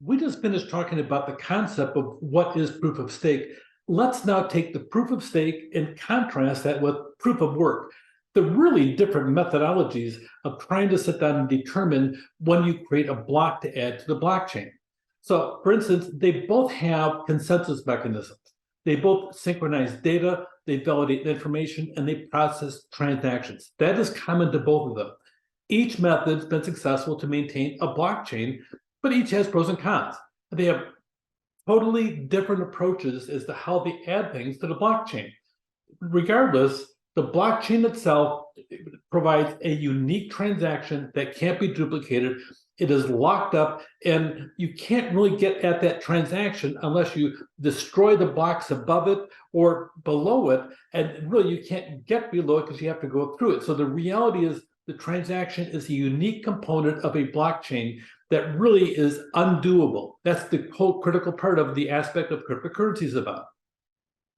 we just finished talking about the concept of what is proof of stake. Let's now take the proof of stake and contrast that with proof of work. The really different methodologies of trying to sit down and determine when you create a block to add to the blockchain. So, for instance, they both have consensus mechanisms. They both synchronize data, they validate information, and they process transactions. That is common to both of them. Each method's been successful to maintain a blockchain, but each has pros and cons. They have totally different approaches as to how they add things to the blockchain. Regardless, the blockchain itself provides a unique transaction that can't be duplicated. It is locked up, and you can't really get at that transaction unless you destroy the blocks above it or below it, and really you can't get below it because you have to go through it. So the reality is the transaction is a unique component of a blockchain that really is undoable. That's the whole critical part of the aspect of cryptocurrencies about.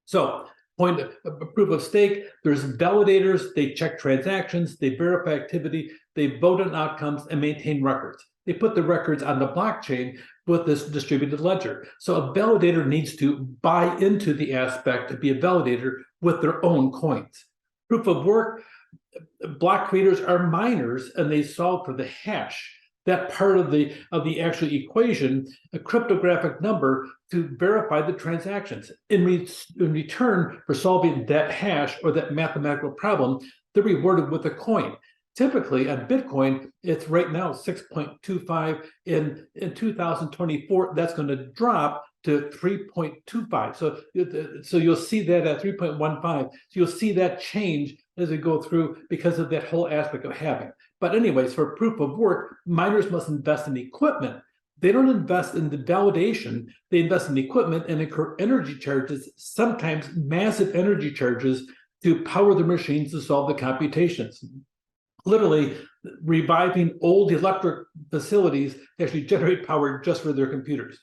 So point of proof of stake, there's validators, they check transactions, they verify activity, they vote on outcomes and maintain records. They put the records on the blockchain with this distributed ledger. So a validator needs to buy into the aspect to be a validator with their own coins. Proof of work, block creators are miners and they solve for the hash, that part of the actual equation, a cryptographic number to verify the transactions. In return for solving that hash or that mathematical problem, they're rewarded with a coin. Typically on Bitcoin, it's right now 6.25. In 2024, that's going to drop to 3.25. So you'll see that at 3.15. So you'll see that change as we go through because of that whole aspect of halving. But anyways, for proof of work, miners must invest in equipment. They don't invest in the validation. They invest in equipment and incur energy charges, sometimes massive energy charges, to power the machines to solve the computations. Literally reviving old electric facilities to actually generate power just for their computers.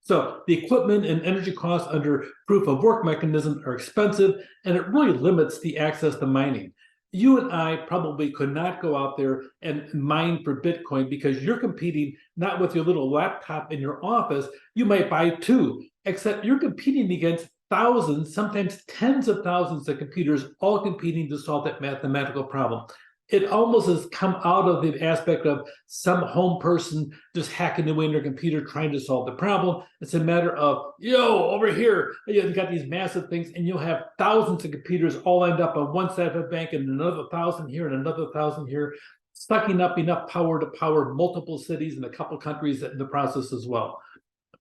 So the equipment and energy costs under proof of work mechanisms are expensive, and it really limits the access to mining. You and I probably could not go out there and mine for Bitcoin because you're competing not with your little laptop in your office. You might buy two, except you're competing against thousands, sometimes tens of thousands of computers, all competing to solve that mathematical problem. It almost has come out of the aspect of some home person just hacking away in their computer trying to solve the problem. It's a matter of, over here, you've got these massive things, and you'll have thousands of computers all lined up on one side of a bank and another 1,000 here and another 1,000 here, sucking up enough power to power multiple cities and a couple countries in the process as well.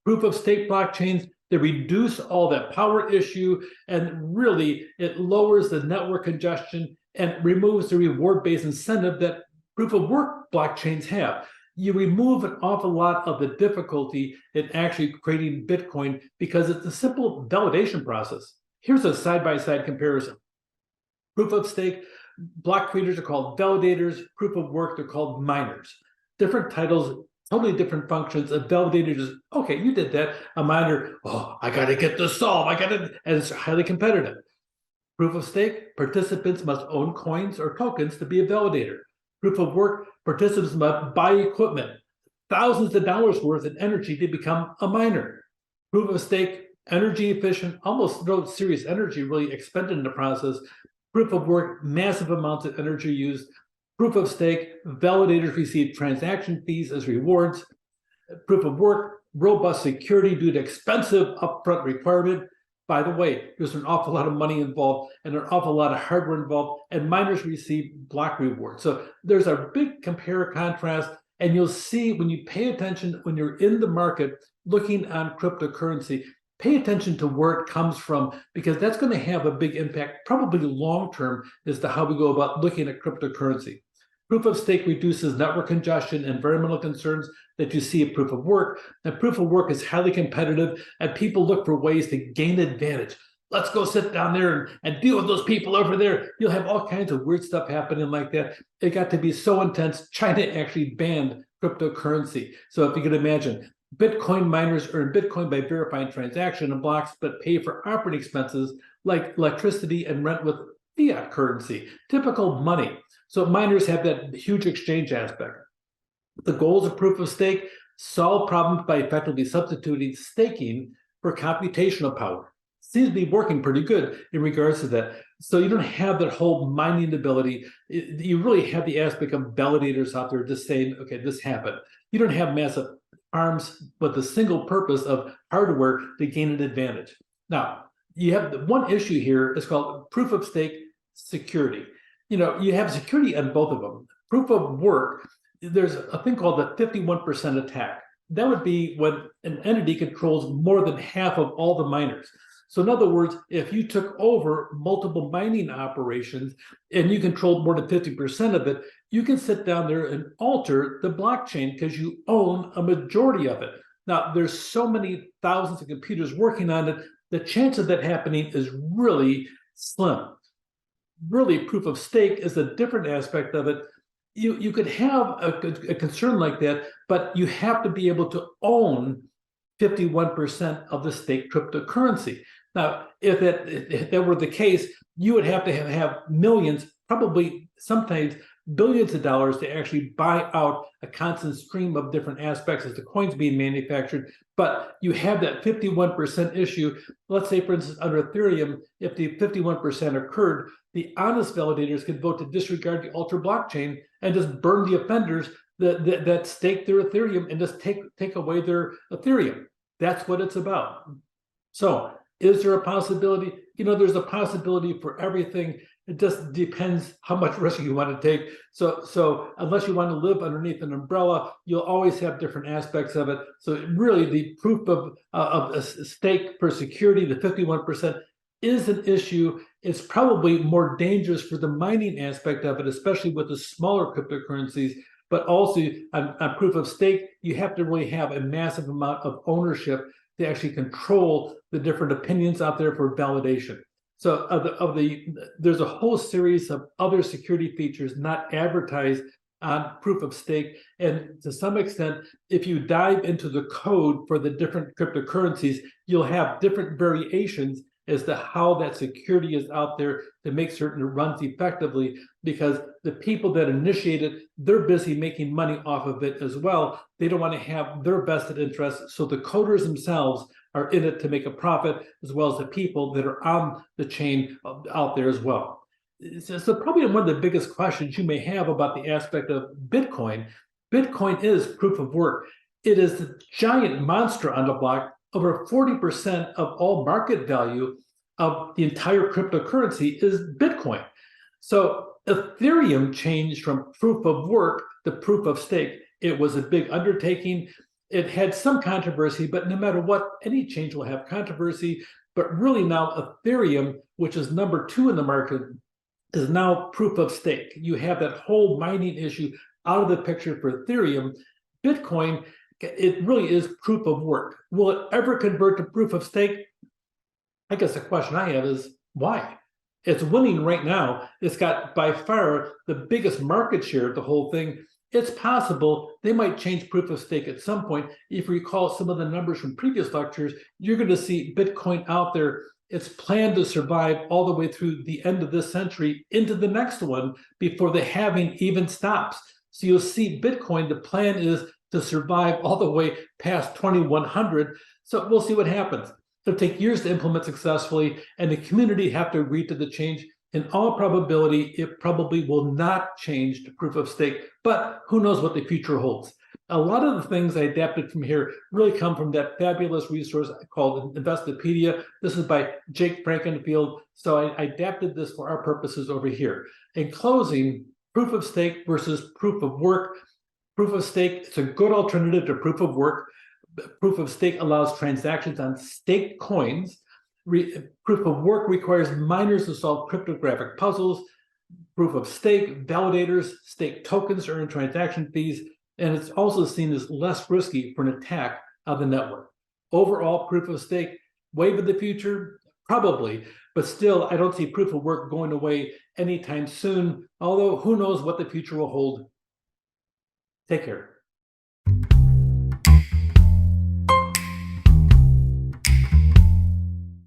Proof of stake blockchains, they reduce all that power issue, and really it lowers the network congestion and removes the reward-based incentive that proof of work blockchains have. You remove an awful lot of the difficulty in actually creating Bitcoin because it's a simple validation process. Here's a side-by-side comparison. Proof of stake, block creators are called validators. Proof of work, they're called miners. Different titles, totally different functions. A validator is, okay, you did that. A miner, I got to get this solved. And it's highly competitive. Proof of stake, participants must own coins or tokens to be a validator. Proof of work, participants must buy equipment, thousands of dollars worth of energy to become a miner. Proof of stake, energy efficient, almost no serious energy really expended in the process. Proof of work, massive amounts of energy used. Proof of stake, validators receive transaction fees as rewards. Proof of work, robust security due to expensive upfront requirement. By the way, there's an awful lot of money involved and an awful lot of hardware involved, and miners receive block rewards. So there's a big compare contrast, and you'll see when you pay attention, when you're in the market looking on cryptocurrency, pay attention to where it comes from, because that's going to have a big impact, probably long-term, as to how we go about looking at cryptocurrency. Proof of stake reduces network congestion and environmental concerns that you see at proof of work. And proof of work is highly competitive, and people look for ways to gain advantage. Let's go sit down there and deal with those people over there. You'll have all kinds of weird stuff happening like that. It got to be so intense, China actually banned cryptocurrency. So if you can imagine, Bitcoin miners earn Bitcoin by verifying transaction and blocks, but pay for operating expenses like electricity and rent with fiat currency, typical money. So miners have that huge exchange aspect. The goals of proof of stake, solve problems by effectively substituting staking for computational power. Seems to be working pretty good in regards to that. So you don't have that whole mining ability. You really have the aspect of validators out there just saying, okay, this happened. You don't have massive arms with the single purpose of hardware to gain an advantage. Now, you have the one issue here is called proof of stake security. You have security on both of them. Proof of work, there's a thing called the 51% attack. That would be when an entity controls more than half of all the miners. So in other words, if you took over multiple mining operations and you controlled more than 50% of it, you can sit down there and alter the blockchain because you own a majority of it. Now, there's so many thousands of computers working on it, the chance of that happening is really slim. Really, proof of stake is a different aspect of it. You could have a concern like that, but you have to be able to own 51% of the staked cryptocurrency. Now, if that were the case, you would have to have millions, probably sometimes billions of dollars to actually buy out a constant stream of different aspects as the coins being manufactured. But you have that 51% issue. Let's say, for instance, under Ethereum, if the 51% occurred, the honest validators could vote to disregard the Ultra blockchain and just burn the offenders that stake their Ethereum and just take away their Ethereum. That's what it's about. So is there a possibility? There's a possibility for everything. It just depends how much risk you want to take. So unless you want to live underneath an umbrella, you'll always have different aspects of it. So really, the proof of a stake for security, the 51%, is an issue. It's probably more dangerous for the mining aspect of it, especially with the smaller cryptocurrencies. But also on proof of stake, you have to really have a massive amount of ownership to actually control the different opinions out there for validation. So there's a whole series of other security features not advertised on proof of stake. And to some extent, if you dive into the code for the different cryptocurrencies, you'll have different variations as to how that security is out there to make certain it runs effectively, because the people that initiate it, they're busy making money off of it as well. They don't want to have their vested interests. So the coders themselves are in it to make a profit, as well as the people that are on the chain out there as well. So probably one of the biggest questions you may have about the aspect of Bitcoin is proof of work. It is the giant monster on the block. Over 40% of all market value of the entire cryptocurrency is Bitcoin. So Ethereum changed from proof of work to proof of stake. It was a big undertaking. It had some controversy, but no matter what, any change will have controversy. But really now Ethereum, which is number 2 in the market, is now proof of stake. You have that whole mining issue out of the picture for Ethereum. Bitcoin, it really is proof of work. Will it ever convert to proof of stake? I guess the question I have is why? It's winning right now. It's got by far the biggest market share of the whole thing. It's possible they might change proof of stake at some point. If you recall some of the numbers from previous lectures, you're going to see Bitcoin out there. It's planned to survive all the way through the end of this century into the next one before the halving even stops. So you'll see Bitcoin, the plan is to survive all the way past 2100. So we'll see what happens. It'll take years to implement successfully, and the community have to agree to the change. In all probability, it probably will not change to proof of stake, but who knows what the future holds. A lot of the things I adapted from here really come from that fabulous resource called Investopedia. This is by Jake Frankenfield. So I adapted this for our purposes over here. In closing, proof of stake versus proof of work. Proof of stake, it's a good alternative to proof of work. Proof of stake allows transactions on staked coins. Proof of work requires miners to solve cryptographic puzzles. Proof of stake, validators stake tokens to earn transaction fees, and it's also seen as less risky for an attack on the network. Overall, proof of stake, wave of the future? Probably, but still, I don't see proof of work going away anytime soon, although who knows what the future will hold. Take care.